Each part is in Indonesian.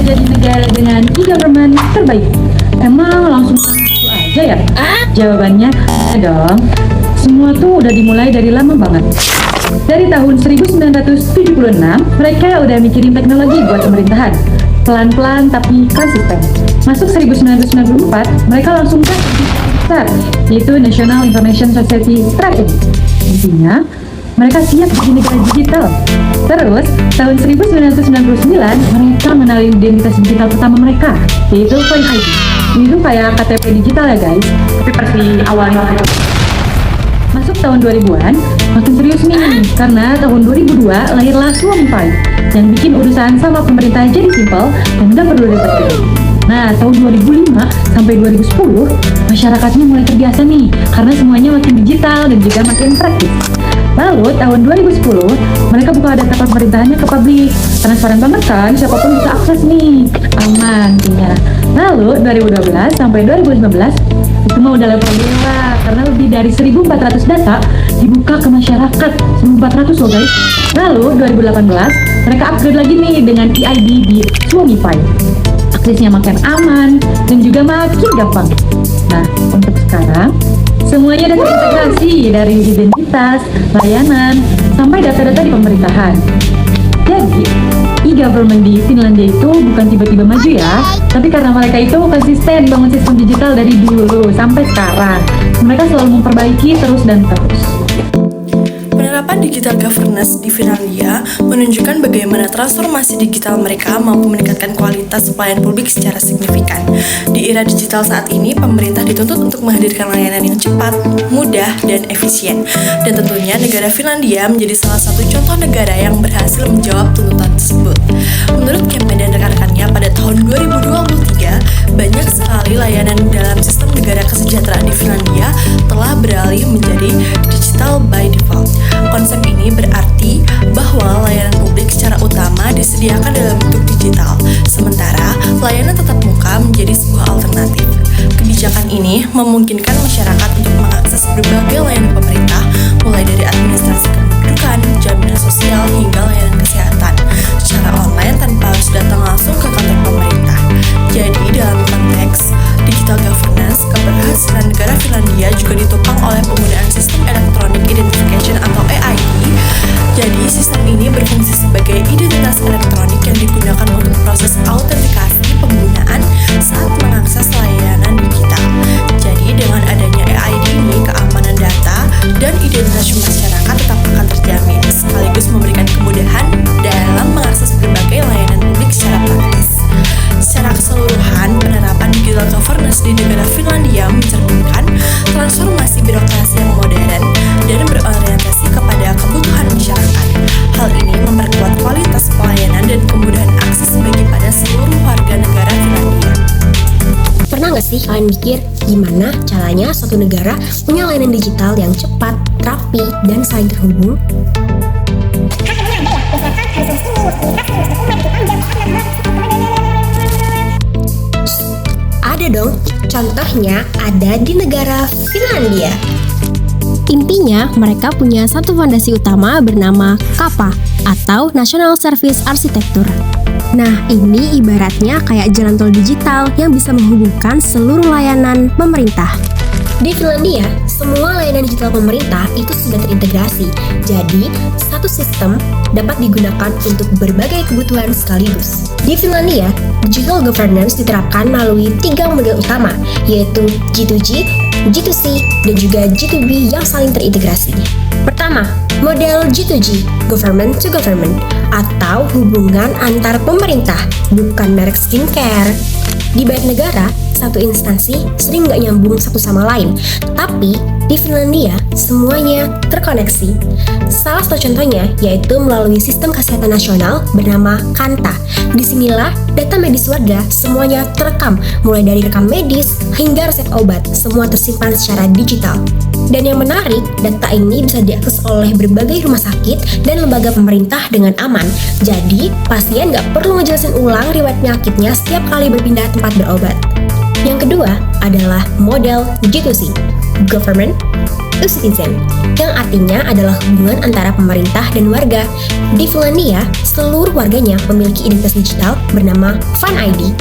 menjadi negara dengan e-government terbaik? Emang langsung itu aja ya? Jawabannya ada dong. Semua tuh udah dimulai dari lama banget. Dari tahun 1976, mereka udah mikirin teknologi buat pemerintahan. Pelan-pelan tapi konsisten. Masuk 1994, mereka langsung besar, yaitu National Information Society Tracking. Intinya, mereka siap jadi negara digital. Terus, tahun 1999, mereka mengenali identitas digital pertama mereka, yaitu Face ID. Itu kayak KTP digital ya guys, tapi versi awalnya. Masuk tahun 2000-an, makin serius nih, karena tahun 2002 lahirlah SuamiFi, yang bikin urusan sama pemerintah jadi simpel dan nggak perlu ribet. Nah, tahun 2005 sampai 2010, masyarakatnya mulai terbiasa nih, karena semuanya makin digital dan juga makin praktis. Lalu, tahun 2010, mereka buka data pemerintahannya ke publik. Transparan banget kan, siapapun bisa akses nih. Aman, intinya. Lalu, 2012 sampai 2015, itu mah udah level lah, karena lebih dari 1.400 data dibuka ke masyarakat. 1.400 loh guys. Lalu, 2018, mereka upgrade lagi nih dengan eID di SuamiFi. Aksesnya makin aman dan juga makin gampang. Nah, untuk sekarang semuanya udah terintegrasi dari identitas, layanan, sampai data-data di pemerintahan. Jadi, e-government di Finlandia itu bukan tiba-tiba maju ya, tapi karena mereka itu konsisten bangun sistem digital dari dulu sampai sekarang. Mereka selalu memperbaiki terus dan terus. Penerapan digital governance di Finlandia menunjukkan bagaimana transformasi digital mereka mampu meningkatkan kualitas pelayanan publik secara signifikan. Di era digital saat ini, pemerintah dituntut untuk menghadirkan layanan yang cepat, mudah, dan efisien. Dan tentunya negara Finlandia menjadi salah satu contoh negara yang berhasil menjawab tuntutan tersebut. Menurut Kempen dan rekan-rekannya, pada tahun 2023, banyak sekali layanan dalam sistem negara kesejahteraan di Finlandia telah beralih menjadi digital by default. Konsep ini berarti bahwa layanan publik secara utama disediakan dalam bentuk digital, sementara layanan tatap muka menjadi sebuah alternatif. Kebijakan ini memungkinkan masyarakat untuk mengakses berbagai layanan pemerintah, mulai dari administrasi kependudukan, jaminan sosial, hingga layanan kesehatan, secara online tanpa harus datang langsung ke kantor pemerintah. Jadi, dalam konteks digital governance, keberhasilan negara Finlandia juga ditopang oleh penggunaan sistem electronic identification atau EID. Jadi, sistem ini berfungsi sebagai identitas elektronik yang digunakan untuk proses autentikasi penggunaan saat mengakses layanan digital. Jadi, dengan adanya EID ini, keamanan data dan identitas masyarakat tetap akan terjamin, sekaligus memberikan kemudahan dalam mengakses berbagai layanan publik secara praktis. Secara keseluruhan, penerapan digital governance di negara Finlandia mencerminkan transformasi birokrasi yang modern dan berorientasi kepada kebutuhan masyarakat. Hal ini memperkuat kualitas pelayanan dan kemudahan akses bagi pada seluruh warga negara Finlandia. Pernah nggak sih kalian mikir gimana caranya suatu negara punya layanan digital yang cepat, rapi, dan saling terhubung? Ada dong, contohnya ada di negara Finlandia. Intinya, mereka punya satu fondasi utama bernama KAPA atau National Service Architecture. Nah, ini ibaratnya kayak jalan tol digital yang bisa menghubungkan seluruh layanan pemerintah. Di Finlandia, semua layanan digital pemerintah itu sudah terintegrasi. Jadi, satu sistem dapat digunakan untuk berbagai kebutuhan sekaligus. Di Finlandia, digital governance diterapkan melalui 3 model utama, yaitu G2G, G2C, dan juga G2B yang saling terintegrasi. Pertama, model G2G, Government to Government, atau hubungan antar pemerintah, bukan merek skincare. Di banyak negara, satu instansi sering nggak nyambung satu sama lain, tapi di Finlandia semuanya terkoneksi. Salah satu contohnya yaitu melalui sistem kesehatan nasional bernama Kanta. Disinilah data medis warga semuanya terekam, mulai dari rekam medis hingga resep obat, semua tersimpan secara digital. Dan yang menarik, data ini bisa diakses oleh berbagai rumah sakit dan lembaga pemerintah dengan aman. Jadi, pasien nggak perlu ngejelasin ulang riwayat penyakitnya setiap kali berpindah tempat berobat. Yang kedua adalah model G2C, Government e-citizen, yang artinya adalah hubungan antara pemerintah dan warga. Di Finlandia, seluruh warganya memiliki identitas digital bernama FanID.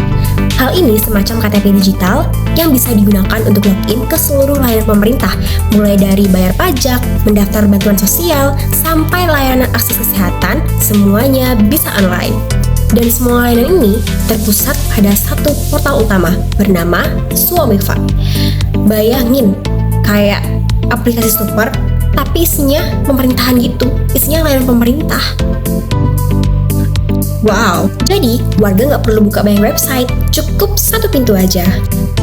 Hal ini semacam KTP digital yang bisa digunakan untuk login ke seluruh layanan pemerintah, mulai dari bayar pajak, mendaftar bantuan sosial, sampai layanan akses kesehatan, semuanya bisa online. Dan semua layanan ini terpusat pada satu portal utama bernama Suomify. Bayangin, kayak aplikasi super, tapi isinya pemerintahan gitu, isinya layanan pemerintah. Wow, jadi warga nggak perlu buka banyak website, cukup satu pintu aja.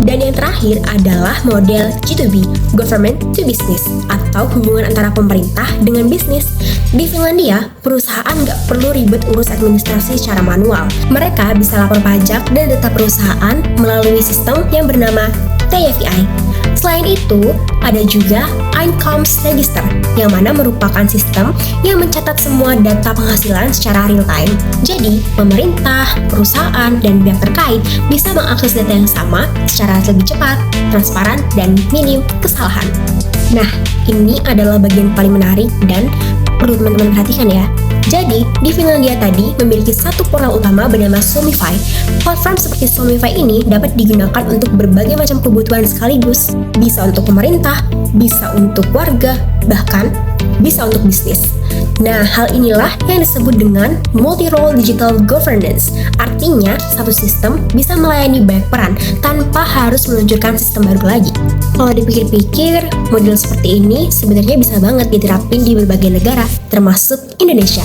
Dan yang terakhir adalah model G2B, Government to Business, atau hubungan antara pemerintah dengan bisnis. Di Finlandia, perusahaan nggak perlu ribet urus administrasi secara manual. Mereka bisa lapor pajak dan data perusahaan melalui sistem yang bernama TFI. Selain itu, ada juga Inkomstregister, yang mana merupakan sistem yang mencatat semua data penghasilan secara real time. Jadi, pemerintah, perusahaan, dan pihak terkait bisa mengakses data yang sama secara lebih cepat, transparan, dan minim kesalahan. Nah, ini adalah bagian paling menarik dan perlu teman-teman perhatikan ya. Jadi, di Finlandia tadi memiliki satu portal utama bernama Suomify. Platform seperti Suomify ini dapat digunakan untuk berbagai macam kebutuhan sekaligus. Bisa untuk pemerintah, bisa untuk warga, bahkan bisa untuk bisnis. Nah, hal inilah yang disebut dengan multi-role digital governance. Artinya, satu sistem bisa melayani banyak peran tanpa harus meluncurkan sistem baru lagi. Kalau dipikir-pikir, model seperti ini sebenarnya bisa banget diterapin di berbagai negara, termasuk Indonesia.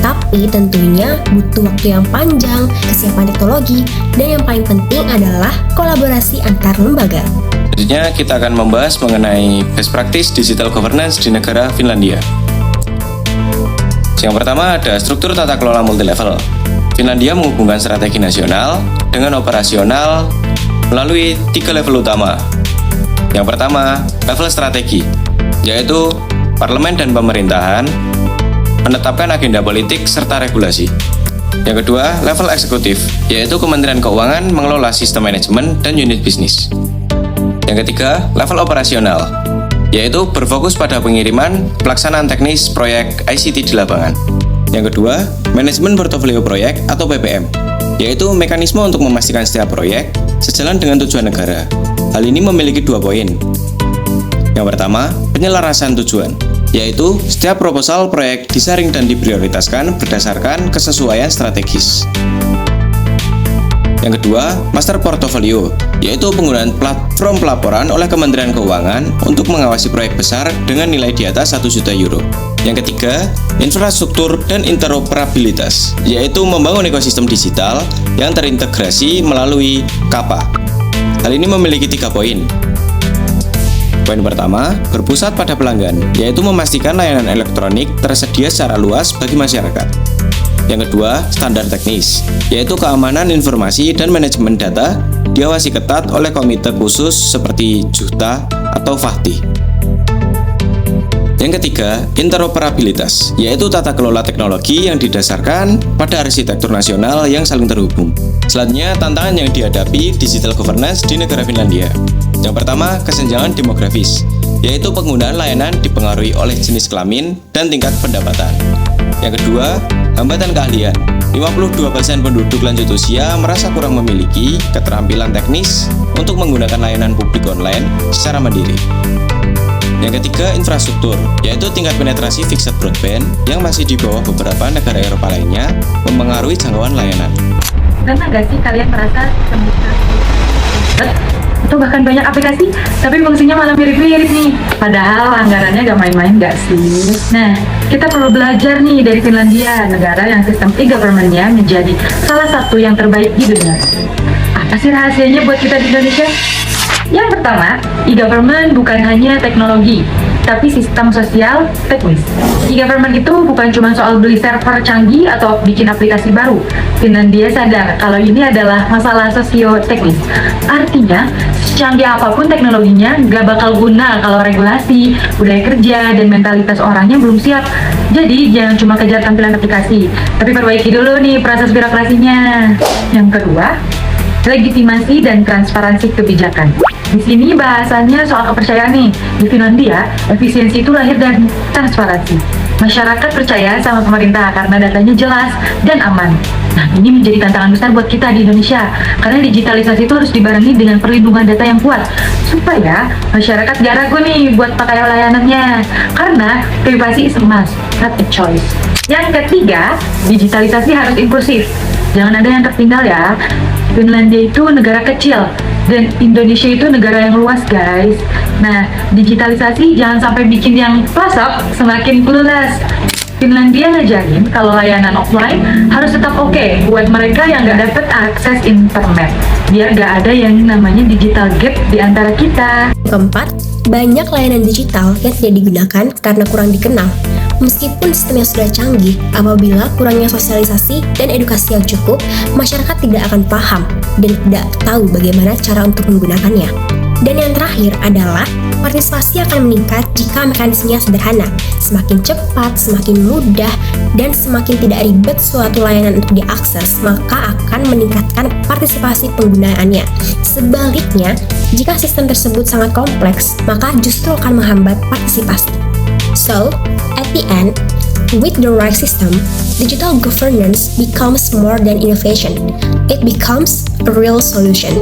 Tapi tentunya butuh waktu yang panjang, kesiapan teknologi, dan yang paling penting adalah kolaborasi antar lembaga. Selanjutnya kita akan membahas mengenai best practice digital governance di negara Finlandia. Yang pertama ada struktur tata kelola multilevel. Finlandia menghubungkan strategi nasional dengan operasional melalui 3 level utama. Yang pertama, level strategi, yaitu parlemen dan pemerintahan menetapkan agenda politik serta regulasi. Yang kedua, level eksekutif, yaitu Kementerian Keuangan mengelola sistem manajemen dan unit bisnis. Yang ketiga, level operasional, yaitu berfokus pada pengiriman, pelaksanaan teknis proyek ICT di lapangan. Yang kedua, manajemen portofolio proyek atau PPM, yaitu mekanisme untuk memastikan setiap proyek sejalan dengan tujuan negara. Hal ini memiliki 2 poin. Yang pertama, penyelarasan tujuan, yaitu setiap proposal proyek disaring dan diprioritaskan berdasarkan kesesuaian strategis. Yang kedua, master portofolio, yaitu penggunaan platform pelaporan oleh Kementerian Keuangan untuk mengawasi proyek besar dengan nilai di atas 1 juta euro. Yang ketiga, infrastruktur dan interoperabilitas, yaitu membangun ekosistem digital yang terintegrasi melalui KAPA. Hal ini memiliki 3 poin. Poin pertama, berpusat pada pelanggan, yaitu memastikan layanan elektronik tersedia secara luas bagi masyarakat. Yang kedua, standar teknis, yaitu keamanan informasi dan manajemen data diawasi ketat oleh komite khusus seperti JUHTA atau FAHTI. Yang ketiga, interoperabilitas, yaitu tata kelola teknologi yang didasarkan pada arsitektur nasional yang saling terhubung. Selanjutnya, tantangan yang dihadapi digital governance di negara Finlandia. Yang pertama, kesenjangan demografis, yaitu penggunaan layanan dipengaruhi oleh jenis kelamin dan tingkat pendapatan. Yang kedua, hambatan keahlian. 52% penduduk lanjut usia merasa kurang memiliki keterampilan teknis untuk menggunakan layanan publik online secara mandiri. Yang ketiga, infrastruktur, yaitu tingkat penetrasi fixed broadband yang masih di bawah beberapa negara Eropa lainnya mempengaruhi jangkauan layanan. Pernah gak sih kalian merasa atau bahkan banyak aplikasi, tapi fungsinya malah mirip-mirip nih, padahal anggarannya gak main-main gak sih? Nah, kita perlu belajar nih dari Finlandia, negara yang sistem e-government-nya menjadi salah satu yang terbaik di dunia. Apa sih rahasianya buat kita di Indonesia? Yang pertama, e-government bukan hanya teknologi, tapi sistem sosial teknis. E-government itu bukan cuma soal beli server canggih atau bikin aplikasi baru. Finlandia sadar kalau ini adalah masalah sosio-teknis. Artinya, secanggih apapun teknologinya nggak bakal guna kalau regulasi, budaya kerja, dan mentalitas orangnya belum siap. Jadi, jangan cuma kejar tampilan aplikasi, tapi perbaiki dulu nih proses birokrasinya. Yang kedua, legitimasi dan transparansi kebijakan. Di sini bahasannya soal kepercayaan nih. Di Finlandia, efisiensi itu lahir dari transparansi. Masyarakat percaya sama pemerintah karena datanya jelas dan aman. Nah, ini menjadi tantangan besar buat kita di Indonesia, karena digitalisasi itu harus dibarengi dengan perlindungan data yang kuat, supaya masyarakat gak ragu nih buat pakai layanannya, karena privasi is a must, not a choice. Yang ketiga, digitalisasi harus inklusif. Jangan ada yang tertinggal ya. Finlandia itu negara kecil, dan Indonesia itu negara yang luas, guys. Nah, digitalisasi jangan sampai bikin yang pelosok semakin clueless. Finlandia ngajarin kalau layanan offline harus tetap oke buat mereka yang nggak dapat akses internet, biar nggak ada yang namanya digital gap di antara kita. Keempat, banyak layanan digital yang tidak digunakan karena kurang dikenal. Meskipun sistemnya sudah canggih, apabila kurangnya sosialisasi dan edukasi yang cukup, masyarakat tidak akan paham dan tidak tahu bagaimana cara untuk menggunakannya. Dan yang terakhir adalah partisipasi akan meningkat jika mekanismenya sederhana, semakin cepat, semakin mudah, dan semakin tidak ribet suatu layanan untuk diakses, maka akan meningkatkan partisipasi penggunaannya. Sebaliknya, jika sistem tersebut sangat kompleks, maka justru akan menghambat partisipasi. So, at the end, with the right system, digital governance becomes more than innovation. It becomes a real solution.